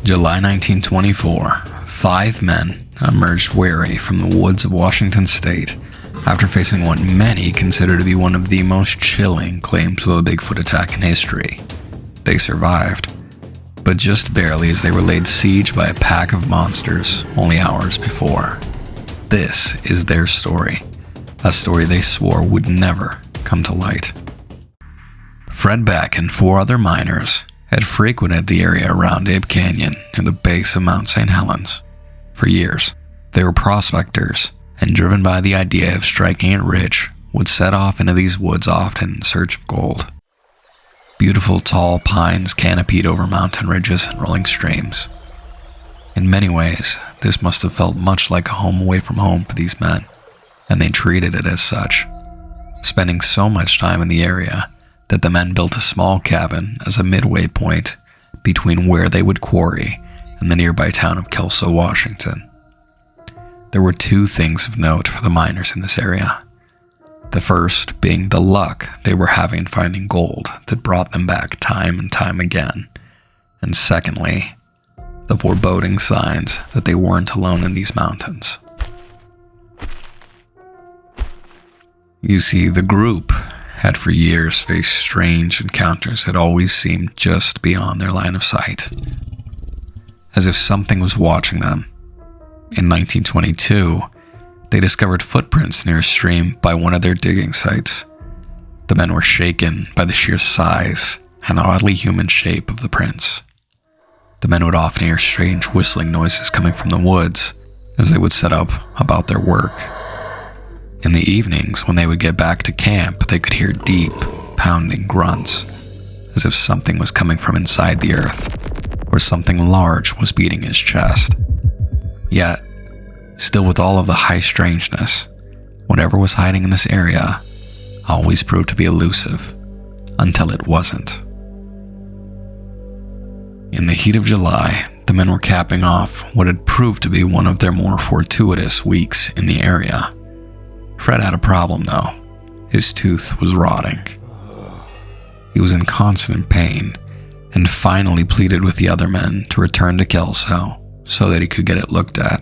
July 1924, 5 men emerged wary from the woods of Washington state after facing what many consider to be one of the most chilling claims of a Bigfoot attack in history. They survived, but just barely, as they were laid siege by a pack of monsters only hours before. This is their story, a story they swore would never come to light. Fred Beck and 4 other miners had frequented the area around Ape Canyon near the base of Mount St. Helens. For years, they were prospectors, and driven by the idea of striking it rich, would set off into these woods often in search of gold. Beautiful tall pines canopied over mountain ridges and rolling streams. In many ways, this must have felt much like a home away from home for these men, and they treated it as such, spending so much time in the area that the men built a small cabin as a midway point between where they would quarry and the nearby town of Kelso, Washington. There were 2 things of note for the miners in this area. The first being the luck they were having finding gold that brought them back time and time again, and secondly, the foreboding signs that they weren't alone in these mountains. You see, the group had for years faced strange encounters that always seemed just beyond their line of sight, as if something was watching them. In 1922, they discovered footprints near a stream by one of their digging sites. The men were shaken by the sheer size and oddly human shape of the prints. The men would often hear strange whistling noises coming from the woods as they would set up about their work. In the evenings, when they would get back to camp, they could hear deep, pounding grunts, as if something was coming from inside the earth, or something large was beating his chest. Yet, still with all of the high strangeness, whatever was hiding in this area always proved to be elusive, until it wasn't. In the heat of July, the men were capping off what had proved to be one of their more fortuitous weeks in the area. Fred had a problem, though. His tooth was rotting. He was in constant pain, and finally pleaded with the other men to return to Kelso so that he could get it looked at.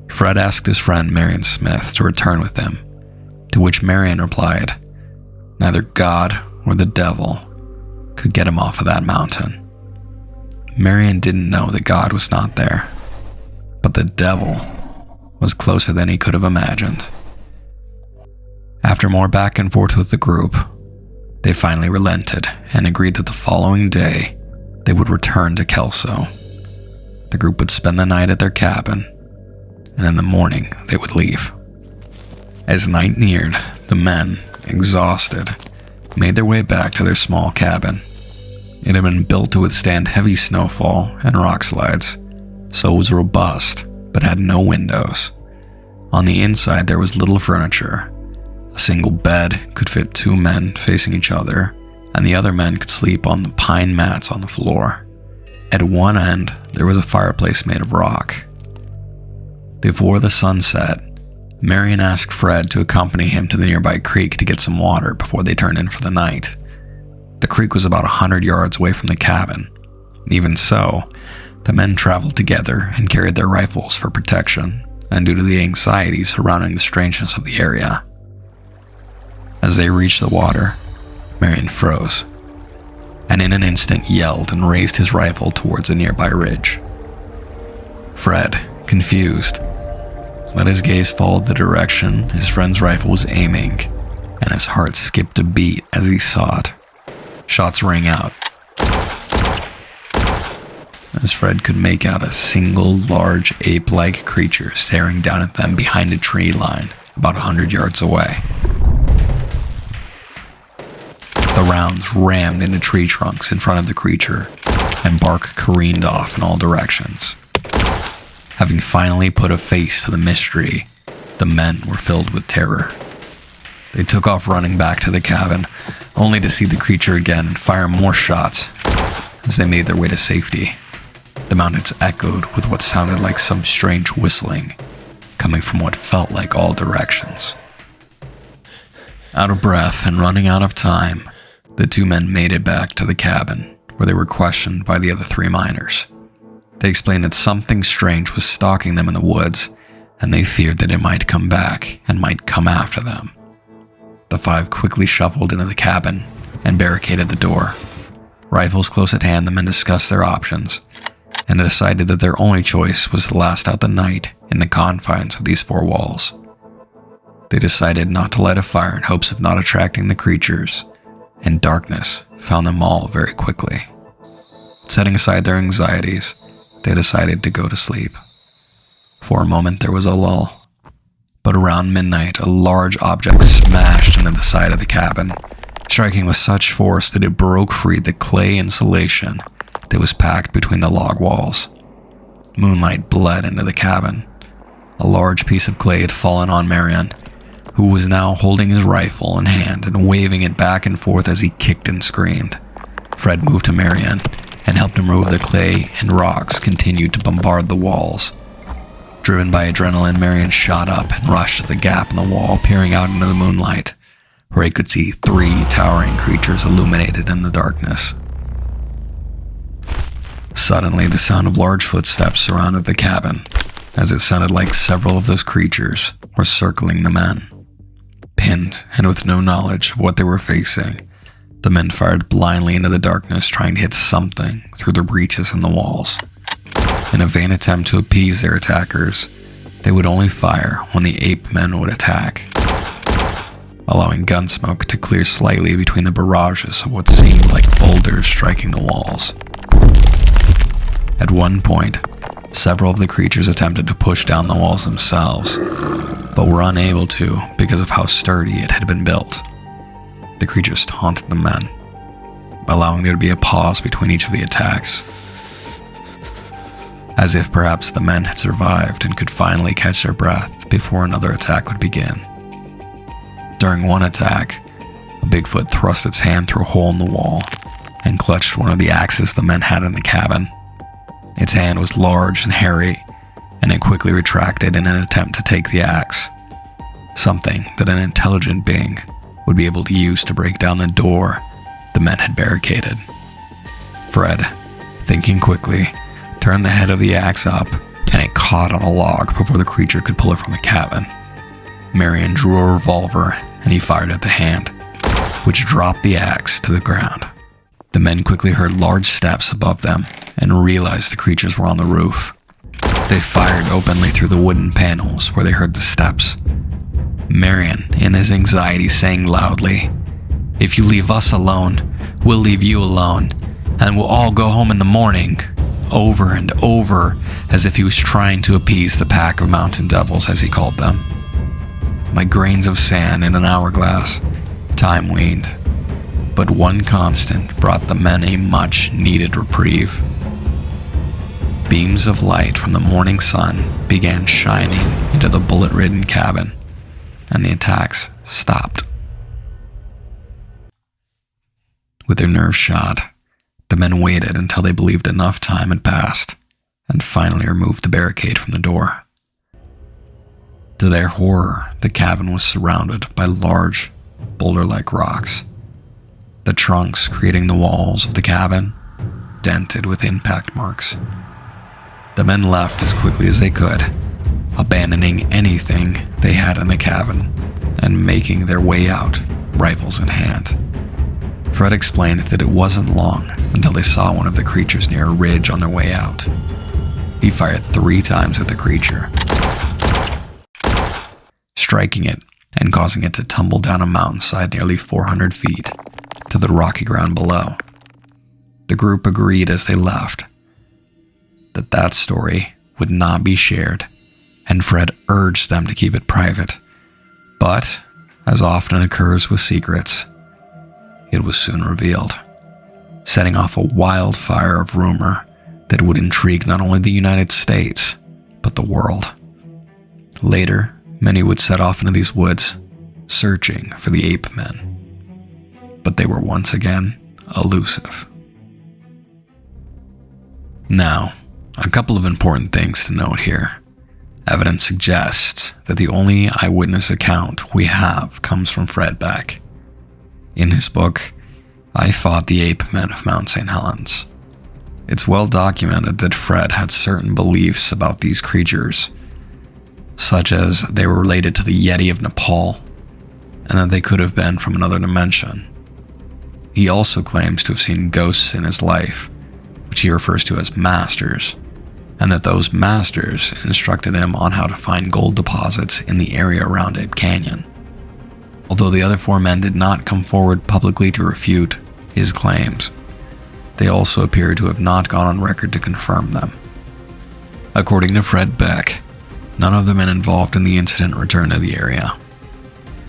Fred asked his friend Marion Smith to return with him, to which Marion replied, neither God or the devil could get him off of that mountain. Marion didn't know that God was not there, but the devil was closer than he could have imagined. After more back and forth with the group, they finally relented and agreed that the following day they would return to Kelso. The group would spend the night at their cabin, and in the morning they would leave. As night neared, the men, exhausted, made their way back to their small cabin. It had been built to withstand heavy snowfall and rock slides, so it was robust but had no windows. On the inside there was little furniture. A single bed could fit 2 men facing each other, and the other men could sleep on the pine mats on the floor. At one end, there was a fireplace made of rock. Before the sun set, Marion asked Fred to accompany him to the nearby creek to get some water before they turned in for the night. The creek was about 100 yards away from the cabin. Even so, the men traveled together and carried their rifles for protection, and due to the anxiety surrounding the strangeness of the area. As they reached the water, Marion froze, and in an instant yelled and raised his rifle towards a nearby ridge. Fred, confused, let his gaze follow the direction his friend's rifle was aiming, and his heart skipped a beat as he saw it. Shots rang out, as Fred could make out a single large ape-like creature staring down at them behind a tree line about 100 yards away. The rounds rammed into tree trunks in front of the creature, and bark careened off in all directions. Having finally put a face to the mystery, the men were filled with terror. They took off running back to the cabin, only to see the creature again and fire more shots as they made their way to safety. The mountains echoed with what sounded like some strange whistling, coming from what felt like all directions. Out of breath and running out of time, the 2 men made it back to the cabin, where they were questioned by the other 3 miners. They explained that something strange was stalking them in the woods, and they feared that it might come back and might come after them. The 5 quickly shuffled into the cabin and barricaded the door. Rifles close at hand, the men discussed their options and decided that their only choice was to last out the night in the confines of these 4 walls. They decided not to light a fire in hopes of not attracting the creatures, and darkness found them all very quickly. Setting aside their anxieties, they decided to go to sleep. For a moment there was a lull, but around midnight a large object smashed into the side of the cabin, striking with such force that it broke free the clay insulation that was packed between the log walls. Moonlight bled into the cabin. A large piece of clay had fallen on Marion, who was now holding his rifle in hand and waving it back and forth as he kicked and screamed. Fred moved to Marion and helped him remove the clay, and rocks continued to bombard the walls. Driven by adrenaline, Marion shot up and rushed to the gap in the wall, peering out into the moonlight, where he could see 3 towering creatures illuminated in the darkness. Suddenly, the sound of large footsteps surrounded the cabin, as it sounded like several of those creatures were circling the men. Pinned and with no knowledge of what they were facing, the men fired blindly into the darkness, trying to hit something through the breaches in the walls. In a vain attempt to appease their attackers, they would only fire when the ape men would attack, allowing gunsmoke to clear slightly between the barrages of what seemed like boulders striking the walls. At one point, several of the creatures attempted to push down the walls themselves, but were unable to because of how sturdy it had been built. The creatures taunted the men, allowing there to be a pause between each of the attacks, as if perhaps the men had survived and could finally catch their breath before another attack would begin. During one attack, a Bigfoot thrust its hand through a hole in the wall and clutched one of the axes the men had in the cabin. Its hand was large and hairy, and it quickly retracted in an attempt to take the axe, something that an intelligent being would be able to use to break down the door the men had barricaded. Fred, thinking quickly, turned the head of the axe up, and it caught on a log before the creature could pull it from the cabin. Marion drew a revolver, and he fired at the hand, which dropped the axe to the ground. The men quickly heard large steps above them and realized the creatures were on the roof. They fired openly through the wooden panels where they heard the steps. Marion, in his anxiety, sang loudly, "If you leave us alone, we'll leave you alone, and we'll all go home in the morning," over and over, as if he was trying to appease the pack of mountain devils, as he called them. Like grains of sand in an hourglass, time waned, but one constant brought the men a much-needed reprieve. Beams of light from the morning sun began shining into the bullet-ridden cabin, and the attacks stopped. With their nerves shot, the men waited until they believed enough time had passed, and finally removed the barricade from the door. To their horror, the cabin was surrounded by large, boulder-like rocks, the trunks creating the walls of the cabin dented with impact marks. The men left as quickly as they could, abandoning anything they had in the cabin and making their way out, rifles in hand. Fred explained that it wasn't long until they saw one of the creatures near a ridge on their way out. He fired 3 times at the creature, striking it and causing it to tumble down a mountainside nearly 400 feet to the rocky ground below. The group agreed as they left that story would not be shared, and Fred urged them to keep it private. But, as often occurs with secrets, it was soon revealed, setting off a wildfire of rumor that would intrigue not only the United States, but the world. Later, many would set off into these woods, searching for the ape men. But they were once again elusive. Now, a couple of important things to note here. Evidence suggests that the only eyewitness account we have comes from Fred Beck. In his book, I Fought the Ape Men of Mount St. Helens, It's well documented that Fred had certain beliefs about these creatures, such as they were related to the Yeti of Nepal, and that they could have been from another dimension. He also claims to have seen ghosts in his life, which he refers to as masters, and that those masters instructed him on how to find gold deposits in the area around Ape Canyon. Although the other 4 men did not come forward publicly to refute his claims, they also appear to have not gone on record to confirm them. According to Fred Beck, none of the men involved in the incident returned to the area,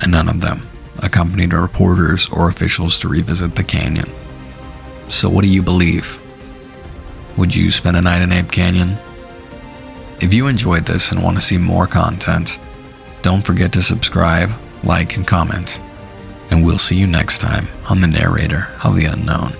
and none of them accompanied reporters or officials to revisit the canyon. So what do you believe? Would you spend a night in Ape Canyon? If you enjoyed this and want to see more content, don't forget to subscribe, like, and comment. And we'll see you next time on the Narrator of the Unknown.